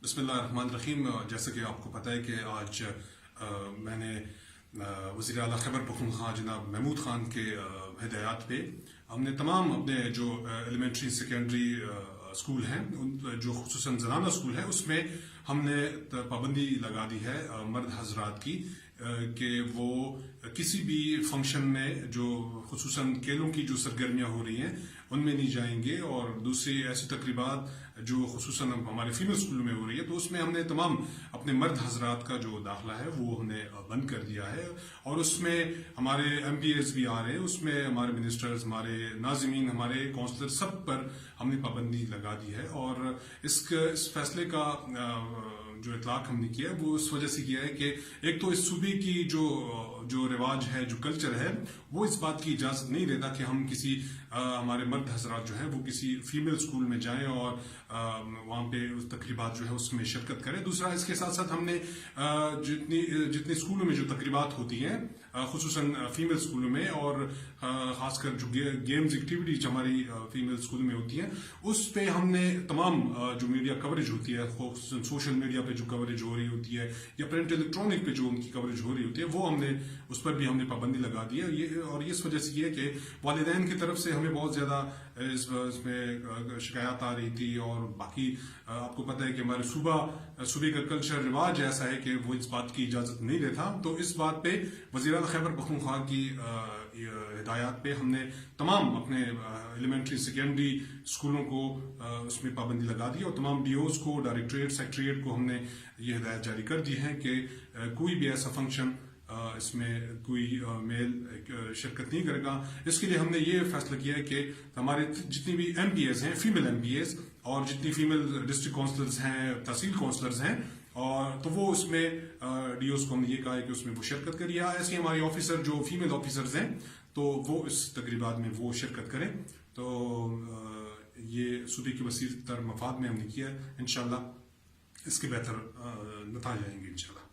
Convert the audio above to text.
بسم اللہ الرحمن الرحیم. جیسا کہ آپ کو پتہ ہے کہ آج میں نے وزیر اعلیٰ خیبر پختونخوا جناب محمود خان کے ہدایات پہ ہم نے تمام اپنے جو ایلیمنٹری سیکنڈری اسکول ہیں جو خصوصاً زنانہ اسکول ہے اس میں ہم نے پابندی لگا دی ہے مرد حضرات کی کہ وہ کسی بھی فنکشن میں جو خصوصاً کھیلوں کی جو سرگرمیاں ہو رہی ہیں ان میں نہیں جائیں گے، اور دوسری ایسی تقریبات جو خصوصاً ہمارے فیمل اسکولوں میں ہو رہی ہے تو اس میں ہم نے تمام اپنے مرد حضرات کا جو داخلہ ہے وہ ہم نے بند کر دیا ہے. اور اس میں ہمارے ایم پی ایز بھی آ رہے ہیں، اس میں ہمارے منسٹرز، ہمارے ناظمین، ہمارے کونسلر سب پر ہم نے پابندی لگا دی ہے. اور اس فیصلے کا جو اطلاق ہم نے کیا ہے وہ اس وجہ سے کیا ہے کہ ایک تو اس صوبے کی جو رواج ہے، جو کلچر ہے، وہ اس بات کی اجازت نہیں دیتا کہ ہم کسی ہمارے مرد حضرات جو ہے وہ کسی فیمیل اسکول میں جائیں اور وہاں پہ تقریبات جو ہے اس میں شرکت کریں. دوسرا، اس کے ساتھ ساتھ ہم نے جتنے اسکولوں میں جو تقریبات ہوتی ہیں خصوصاً فیمیل اسکولوں میں، اور خاص کر جو گیمز ایکٹیویٹیز ہماری فیمیل اسکولوں میں ہوتی ہیں، اس پہ ہم نے تمام جو میڈیا کوریج ہوتی ہے، خصوصاً سوشل میڈیا پہ جو کوریج ہو رہی ہوتی ہے یا پرنٹ الیکٹرانک پہ جو ان کی کوریج ہو رہی ہوتی ہے، وہ ہم نے اس پر بھی ہم نے پابندی لگا دی ہے. اور اس وجہ سے یہ ہے کہ والدین کی طرف سے ہمیں بہت زیادہ اس میں شکایات آ رہی تھی، اور باقی آپ کو پتہ ہے کہ ہمارے صوبے کا کلچر رواج ایسا ہے کہ وہ اس بات کی اجازت نہیں دیتا. تو اس بات پہ وزیر اعلیٰ خیبر پختونخوا کی ہدایات پہ ہم نے تمام اپنے ایلیمنٹری سیکنڈری اسکولوں کو اس میں پابندی لگا دی، اور تمام ڈی اوز کو، ڈائریکٹریٹ، سیکٹریٹ کو ہم نے یہ ہدایت جاری کر دی ہے کہ کوئی بھی ایسا فنکشن اس میں کوئی میل شرکت نہیں کرے گا. اس کے لیے ہم نے یہ فیصلہ کیا ہے کہ ہمارے جتنی بھی ایم پی ایز ہیں، فیمیل ایم پی ایز، اور جتنی فیمیل ڈسٹرکٹ کونسلرز ہیں، تحصیل کونسلرز ہیں، اور تو وہ اس میں ڈی اوز کو ہم نے یہ کہا ہے کہ اس میں وہ شرکت کریں، یا ایسے ہمارے آفیسر جو فیمیل آفیسرز ہیں تو وہ اس تقریبات میں وہ شرکت کریں. تو یہ صوبے کی وسیع تر مفاد میں ہم نے کیا ہے. انشاءاللہ اس کے بہتر نتائج آئیں گے انشاءاللہ.